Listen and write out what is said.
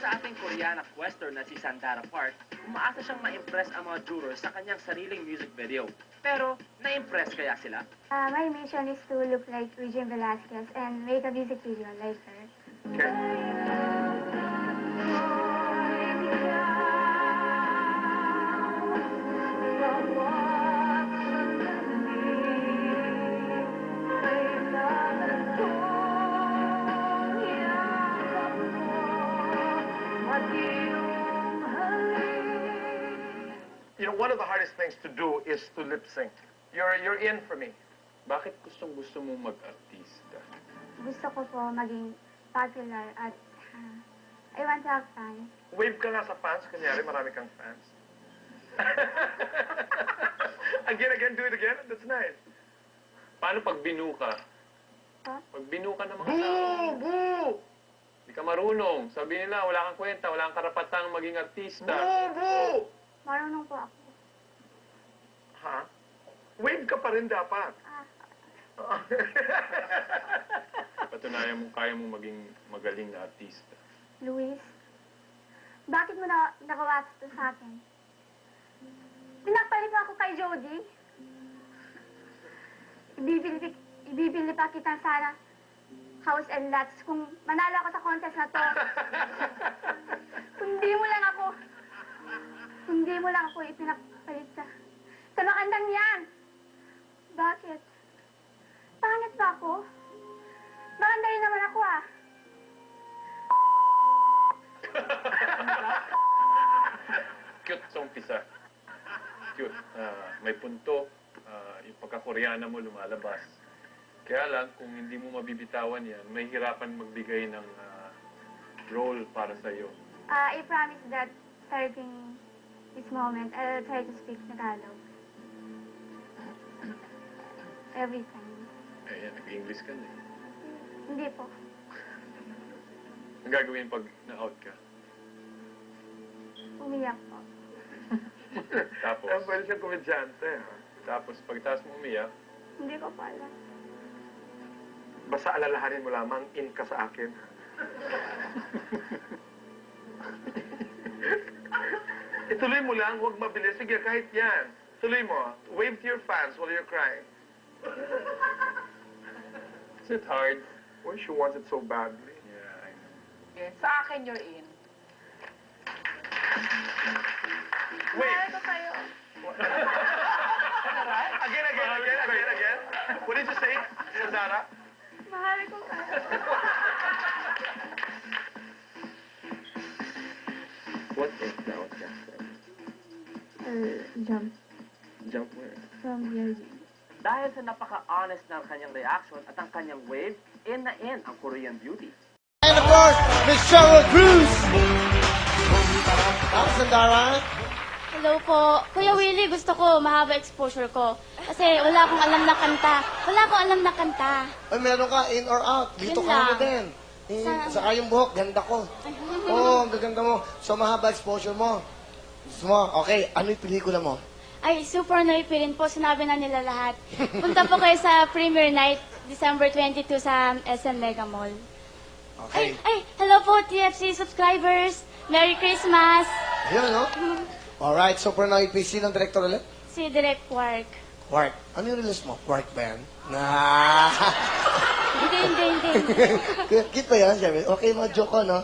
sa ating Koreana quester na si Sandara Park, umaasa siyang ma-impress ang mga jurors sa kanyang sariling music video. Pero, na-impress kaya sila? My mission is to look like Regine Velasquez and make a music video like her. You know, one of the hardest things to do is to lip sync. You're in for me. Bakit gustong-gusto mong mag-artista? Gusto ko po maging popular at I want to have fun. Wave ka nga sa fans, kunyari marami kang fans. Again, do it again. That's nice. Paano pag binu ka? Huh? Pag binu ka ng mga Boo! tao, Boo! hindi ka marunong. Sabi nila, wala kang kwenta, wala kang karapatang maging artista. Boo! Boo! Marunong po ako. Ha? Wave ka pa rin dapat. Patunayan mo, kaya mo maging magaling na artista. Luis, bakit mo nagawa ito sa akin? Pinagpalit mo ako kay Jody. Ibibili pa kita sana house and lots kung manalo ako sa contest na to. Kundi mo lang ako ipinagpalit sa makandang yan. Bakit? Pangit ba ako? Maganda rin naman ako ah. Cute sa umpisa. Cute. May punto. Yung pagka-Koreana mo lumalabas. Kaya lang, kung hindi mo mabibitawan yan, may hirapan magbigay ng role para sa'yo. I promise that starting this moment, I'll try to speak Tagalog. Every time. Ayan, nag-English ka na eh. Hindi po. Ang gagawin pag na-out ka? Umiyak po. Tapos, Pwede siyang komedyante. Ha? tapos pagtaas mo umiyak, Hindi ko pa alam. Basta alalahanin mo lamang, in ka sa akin. Ituloy mo lang, huwag mabilis. Sige, kahit yan. Tuloy mo. Wave to your fans while you're crying. is it hard? Well, she wants it so badly. Yeah, I know. Okay, sa akin, you're in. Wait. Mahal ko kayo. Again. What did you say, Sandara? Mahal ko kayo. What is that? Jump Jump where? from here. Dahil sa napaka-honest ng kanyang reaction at ang kanyang wave, in na in ang Korean beauty. And of course, Miss Cheryl Cruz. Sandara. Hello po. Kuya Willie, gusto ko mahaba exposure ko. Kasi wala akong alam na kanta. Ay, meron ka, in or out. Dito Yun ka na lang. din. Saka yung buhok, ganda ko. Oo, ang gaganda mo. So, mahaba exposure mo. Gusto mo, okay, ano yung pelikula mo? Ay, super naipilin po. Sinabi na nila lahat. Punta po kayo sa premiere night, December 22 sa SM Mega Mall. Okay. Ay, hello po, TFC subscribers. Merry Christmas. Ayun, no? Alright, super naipis. Sinong director ulit? Si Direk Quark. Quark. Ano yung release mo? Quark ba yan? Nah. Hindi. Cute pa yan, syempre. Okay, mga joke ko, no?